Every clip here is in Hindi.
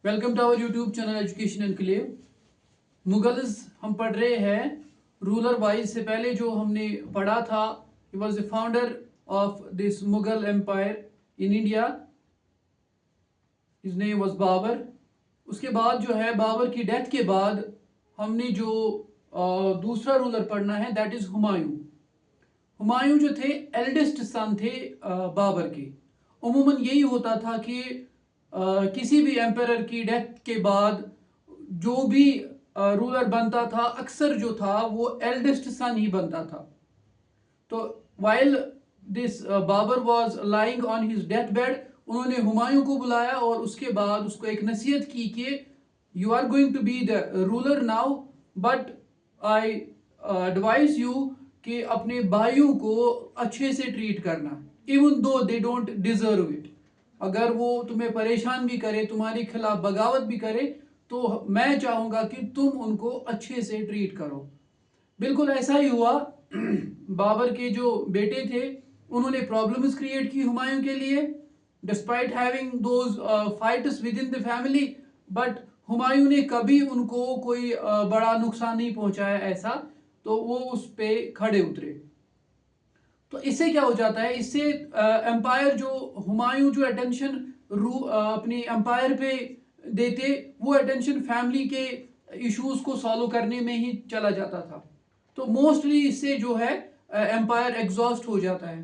Welcome to our YouTube channel education enclave. Mughals हम पढ़ रहे हैं रूलर वाइज। से पहले जो हमने पढ़ा था, he was the founder of this Mughal empire in India. His name was Babur. उसके बाद जो है, बाबर की डेथ के बाद हमने जो दूसरा रूलर पढ़ना है, दैट इज हुमायूं। हुमायूं जो थे एल्डेस्ट सन थे बाबर के। उमूमन यही होता था कि किसी भी एम्पायर की डेथ के बाद जो भी रूलर बनता था, अक्सर जो था वो एल्डेस्ट सन ही बनता था। तो while this Babur was lying on his death bed, उन्होंने हुमायूं को बुलाया और उसके बाद उसको एक नसीहत की कि you are going to be the ruler now, but I advise you कि अपने भाइयों को अच्छे से ट्रीट करना, even though they don't deserve it. अगर वो तुम्हें परेशान भी करे, तुम्हारे खिलाफ बगावत भी करे, तो मैं चाहूंगा कि तुम उनको अच्छे से ट्रीट करो। बिल्कुल ऐसा ही हुआ। बाबर के जो बेटे थे, उन्होंने प्रॉब्लम्स क्रिएट की हुमायूं के लिए, despite having those fights with in the family. But Humayun ने कभी उनको कोई बड़ा नुकसान नहीं पहुंचाया ऐसा। तो वो उस पे खड़े उतरे। तो इससे क्या हो जाता है, इससे एम्पायर जो हुमायूं जो अटेंशन अपनी एम्पायर पे देते, वो अटेंशन फैमिली के इश्यूज को सॉल्व करने में ही चला जाता था। तो मोस्टली इससे जो है एम्पायर एग्जॉस्ट हो जाता है।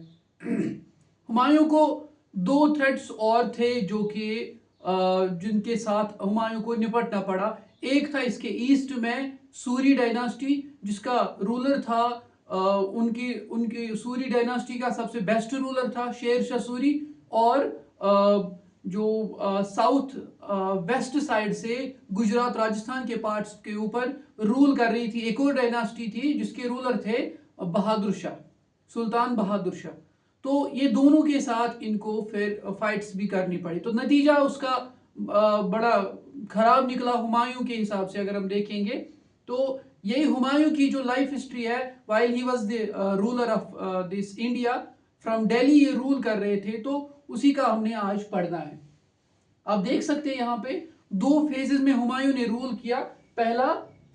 हुमायूं को दो थ्रेट्स और थे जो कि जिनके साथ हुमायूं को निपटना पड़ा। एक था इसके ईस्ट में सूरी डायनास्टी, जिसका रूलर था उनकी उनकी सूरी डायनास्टी का सबसे बेस्ट रूलर था शेर शाह सूरी। और जो साउथ वेस्ट साइड से गुजरात राजस्थान के पार्ट्स के ऊपर रूल कर रही थी एक और डायनास्टी थी, जिसके रूलर थे बहादुर शाह, सुल्तान बहादुर शाह। तो ये दोनों के साथ इनको फिर फाइट्स भी करनी पड़ी। तो नतीजा उसका बड़ा खराब निकला हुमायूं के हिसाब से अगर हम देखेंगे। तो यही हुमायूं की जो लाइफ हिस्ट्री है, while he was the ruler of this India from Delhi, ये रूल कर रहे थे। तो उसी का हमने आज पढ़ना है। आप देख सकते हैं यहाँ पे दो फेजेस में हुमायूं ने रूल किया। पहला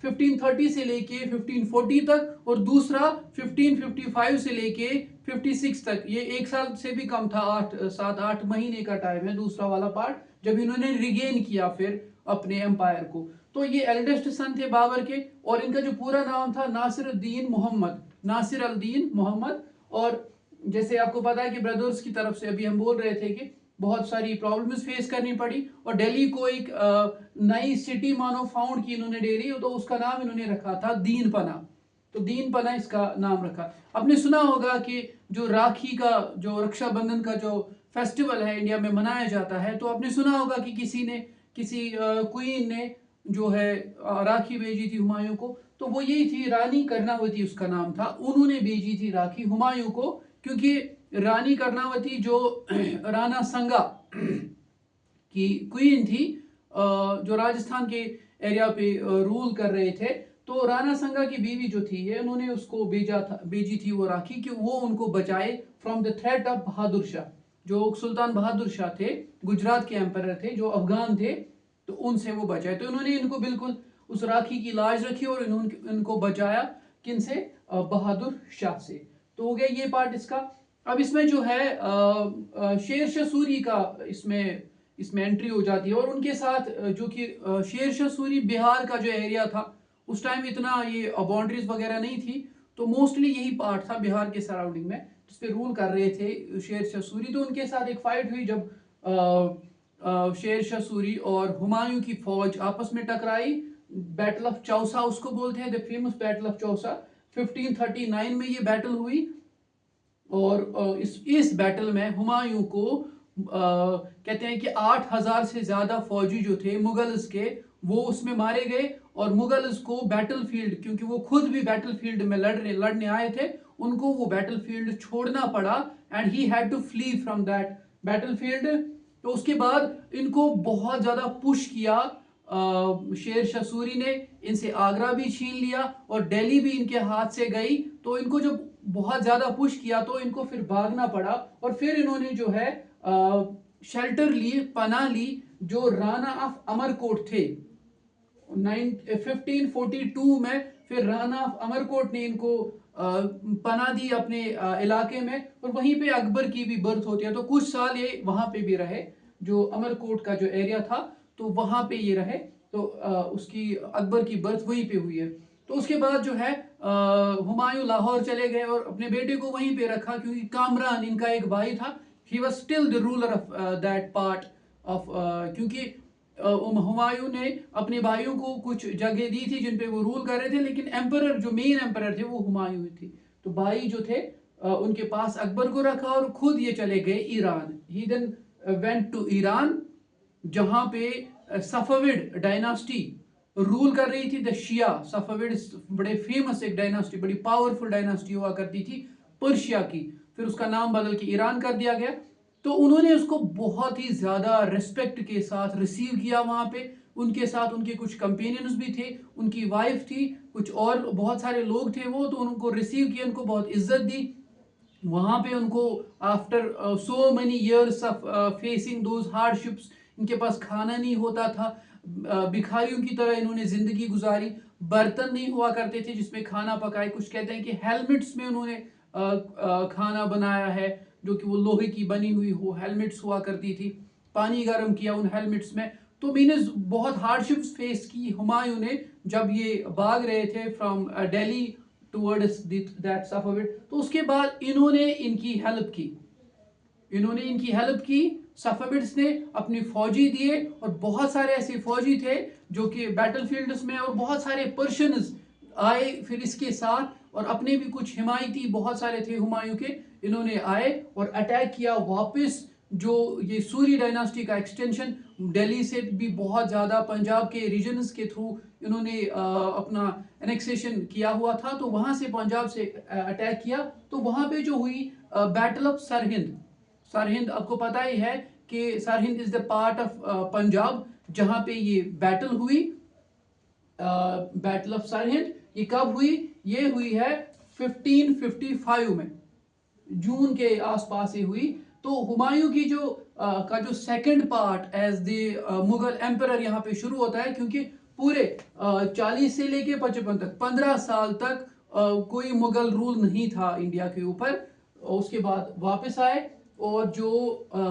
1530 से लेके 1540 तक, और दूसरा 1555 से लेके 56 तक। ये एक साल से भी कम था, 7-8 महीने का टाइम है दूसरा वाला पार्ट, जब इन्होंने रिगेन किया फिर अपने एम्पायर को। तो ये एल्डेस्ट सन थे बाबर के, और इनका जो पूरा नाम था नासिरुद्दीन मोहम्मद, नासिर अल-दीन मोहम्मद। और जैसे आपको पता है कि ब्रदर्स की तरफ से अभी हम बोल रहे थे कि बहुत सारी प्रॉब्लम्स फेस करनी पड़ी, और दिल्ली को एक नई सिटी मानो फाउंड की इन्होंने डेली, तो उसका नाम इन्होंने रखा था दीन पना। तो दीन पना इसका नाम रखा। आपने सुना होगा कि जो राखी का, जो रक्षाबंधन का जो फेस्टिवल है इंडिया में मनाया जाता है, तो आपने सुना होगा कि किसी क्वीन ने जो है राखी भेजी थी हुमायूं को। तो वो यही थी, रानी कर्णावती उसका नाम था। उन्होंने भेजी थी राखी हुमायूं को, क्योंकि रानी कर्णावती जो राणा संगा की क्वीन थी, जो राजस्थान के एरिया पे रूल कर रहे थे। तो राणा संगा की बीवी जो थी, ये उन्होंने उसको भेजी थी वो राखी, कि वो उनको बचाए from the threat of Bahadur Shah. जो सुल्तान बहादुर शाह थे, गुजरात के एम्पायर थे, जो अफगान थे, तो उनसे वो बचाए। तो इन्होंने इनको बिल्कुल उस राखी की लाज रखी और इन्होंने इनको बचाया। किन से? बहादुर शाह से। तो हो गया ये पार्ट इसका। अब इसमें जो है शेर शाह सूरी का इसमें इसमें एंट्री हो जाती है, और उनके साथ जो कि शेर शाह सूरी बिहार का जो एरिया था, उस टाइम इतना ये बाउंड्रीज वगैरह नहीं थी। तो मोस्टली यही पार्ट था बिहार के सराउंडिंग में, जिस पे रूल कर रहे थे शेर शाह सूरी। तो उनके साथ एक फाइट हुई, जब शेर शाह सूरी और हुमायूं की फौज आपस में टकराई। बैटल ऑफ चौसा उसको बोलते हैं, the famous battle of Chausa. 1539 में ये बैटल हुई। और इस बैटल में हुमायूं को कहते हैं कि 8,000 से ज्यादा फौजी जो थे मुगल्स के, वो उसमें मारे गए। और मुगल्स को बैटल फील्ड, क्योंकि वो खुद भी बैटल फील्ड में लड़ने आए थे, उनको वो बैटल फील्ड छोड़ना पड़ा, and he had to flee from that battle field. तो उसके बाद इनको बहुत ज्यादा पुश किया शेर शाह सूरी ने। इनसे आगरा भी छीन लिया और दिल्ली भी इनके हाथ से गई। तो इनको जब बहुत ज्यादा पुश किया, तो इनको फिर भागना पड़ा। और फिर इन्होंने जो है शेल्टर ली, पनाह ली जो राणा ऑफ अमरकोट थे 1542 में, फिर राणा ऑफ अमरकोट ने इनको पनाह दी अपने इलाके में, और वहीं पे अकबर की भी बर्थ होती है। तो कुछ साल ये वहां पे भी रहे, जो अमरकोट का जो एरिया था, तो वहां पे ये रहे। तो उसकी अकबर की बर्थ वहीं पे हुई है। तो उसके बाद जो है हुमायूं लाहौर चले गए और अपने बेटे को वहीं पे रखा, क्योंकि कामरान इनका एक भाई था, he was still the ruler of that part of, क्योंकि हुमायूं ने अपने भाइयों को कुछ जगह दी थी जिन पे वो रूल कर रहे थे, लेकिन एम्परर जो मेन एम्परर थे वो हुमायूं थे। तो भाई जो थे उनके पास अकबर को रखा और खुद ये चले गए Iran. He then went to Iran, जहां पे सफविड डायनास्टी रूल कर रही थी। द शिया सफविड बड़े फेमस एक डायनास्टी, बड़ी पावरफुल डायनास्टी हुआ करती थी पर्शिया की, फिर उसका नाम बदल के ईरान कर दिया गया। तो उन्होंने उसको बहुत ही ज्यादा रिस्पेक्ट के साथ रिसीव किया वहां पे। उनके साथ उनके कुछ कंपेनियंस भी थे, उनकी वाइफ थी, कुछ और बहुत सारे लोग थे वो, तो उनको रिसीव किया, उनको बहुत इज्जत दी वहां पे उनको। After so many years of facing those hardships, इनके पास खाना नहीं होता था, भिखारियों की तरह इन्होंने जिंदगी गुजारी, बर्तन नहीं हुआ करते थे जिसमें खाना पकाए। कुछ कहते हैं कि हेलमेट्स में उन्होंने खाना बनाया है, जो कि वो लोहे की बनी हुई हो हेलमेट्स हुआ करती थी, पानी गर्म किया उन हेलमेट्स में। तो मीनस बहुत हार्डशिप्स फेस की हुमायूं ने जब ये भाग रहे थे फ्रॉम दिल्ली टुवर्ड्स दैट सफविड। तो उसके बाद इन्होंने इनकी हेल्प की सफविड्स ने, अपनी फौजी दिए, और बहुत सारे ऐसे फौजी थे जो कि बैटलफील्ड्स में, और बहुत सारे पर्शियंस आए फिर इसके साथ, और अपने भी कुछ हिमायती बहुत सारे थे हुमायूं के, इन्होंने आए और अटैक किया वापस। जो ये सूरी डायनास्टी का एक्सटेंशन दिल्ली से भी बहुत ज़्यादा पंजाब के रीजन्स के थ्रू इन्होंने अपना एनेक्सेशन किया हुआ था, तो वहां से पंजाब से अटैक किया। तो वहां पे जो हुई बैटल ऑफ सरहिंद, सरहिंद आपको पता ही है कि Sirhind is the part of Punjab, जहां पे ये बैटल हुई, बैटल ऑफ सरहिंद। ये कब हुई? ये हुई है 1555 में, जून के आसपास ही हुई। तो हुमायूं की जो का जो second part as the Mughal emperor यहाँ पे शुरू होता है, क्योंकि पूरे 40 से लेके 55 तक 15 साल तक कोई मुगल रूल नहीं था इंडिया के ऊपर। उसके बाद वापस आए, और जो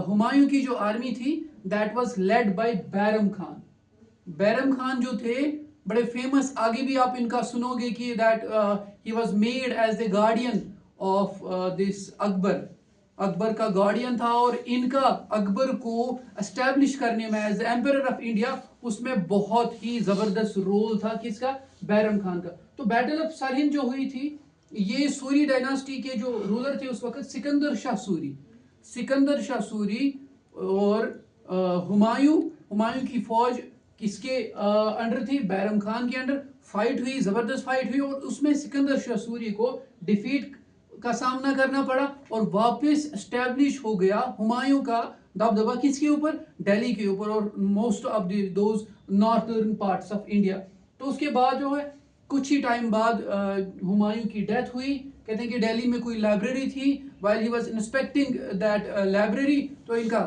हुमायूं की जो आर्मी थी that was led by Bairam Khan. Bairam Khan जो थे बड़े फेमस, आगे भी आप इनका सुनोगे कि that he was made as the guardian of this Akbar, Akbar का गार्डियन था, और इनका अकबर को एस्टेब्लिश करने में as the emperor of India, उसमें बहुत ही जबरदस्त रोल था किसका? बैरम खान का। तो बैटल ऑफ सरहिंद जो हुई थी, ये सूरी डायनास्टी के जो रूलर थे उस वक्त, सिकंदर शाह सूरी, सिकंदर शाह सूरी और हुमायूं की फौज किसके अंडर थी? बैरम खान के अंडर। फाइट हुई, जबरदस्त फाइट हुई, और उसमें सिकंदर शाह सूरी को डिफीट का सामना करना पड़ा, और वापस एस्टेब्लिश हो गया हुमायूं का दबदबा किसके ऊपर? दिल्ली के ऊपर, और most of those northern parts of India. तो उसके बाद जो है कुछ ही टाइम बाद हुमायूं की डेथ हुई। कहते हैं कि दिल्ली में कोई लाइब्रेरी थी, while he was inspecting that library, तो इनका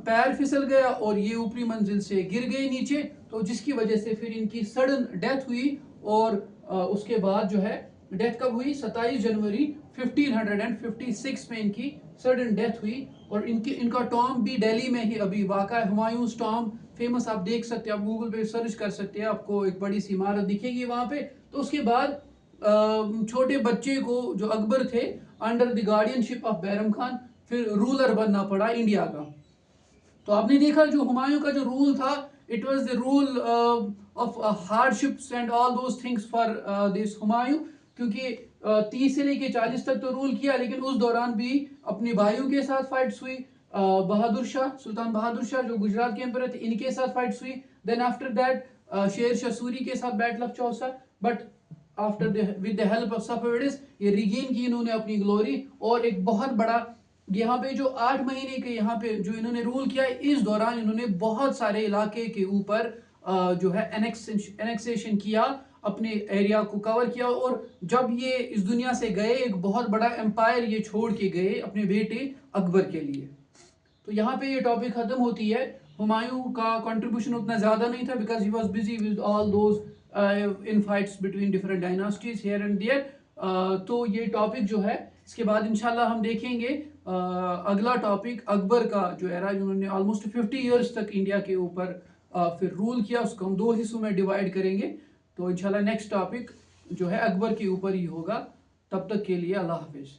पैर फिसल गया और ये ऊपरी मंजिल से गिर गए नीचे, तो जिसकी वजह से फिर इनकी सडन डेथ हुई। और उसके बाद जो है डेथ कब हुई? 27 जनवरी 1556 में इनकी सडन डेथ हुई। और इनका टॉम भी दिल्ली में ही अभी वाक़ा है, हुमायूंस टॉम, फेमस, आप देख सकते हैं, आप गूगल पे सर्च कर सकते हैं, आपको एक बड़ी सी इमारत दिखेगी वहां पे। तो उसके बाद छोटे बच्चे को जो अकबर थे, under the guardianship of Bairam Khan, फिर रूलर बनना पड़ा इंडिया का। तो आपने देखा जो हुमायूं का जो रूल था, it was the rule of hardships and all those things for this Humayun, क्योंकि 30 से लेके 40 तक तो रूल किया, लेकिन उस दौरान भी अपने भाइयों के साथ फाइट्स हुई। बहादुर शाह, सुल्तान बहादुर शाह जो गुजरात के एम्परर थे, इनके साथ फाइट्स हुई। Then after that Sher Shah Suri के साथ battle of Chausa, but after with the help of Safavids ये रिगेन की इन्होंने अपनी ग्लोरी। और एक बहुत बड़ा यहाँ पे जो 8 महीने के यहाँ पे जो इन्होंने रूल किया, इस दौरान इन्होंने बहुत सारे इलाके के ऊपर जो है एनेक्सेशन किया, अपने एरिया को कवर किया। और जब ये इस दुनिया से गए, एक बहुत बड़ा एम्पायर ये छोड़ के गए अपने बेटे अकबर के लिए। तो यहाँ पे ये टॉपिक खत्म होती है हुमायूं का कंट्रीब्यूशन उतना ज़्यादा नहीं था because he was busy with all those in fights between different dynasties here and there. तो ये टॉपिक जो है इसके बाद इंशाल्लाह हम देखेंगे अगला टॉपिक अकबर का जो एरा, जिन्होंने ऑलमोस्ट 50 इयर्स तक इंडिया के ऊपर फिर रूल किया, उसको हम 2 हिस्सों में डिवाइड करेंगे। तो इंशाल्लाह नेक्स्ट टॉपिक जो है अकबर के ऊपर ही होगा। तब तक के लिए अल्लाह हाफिज़।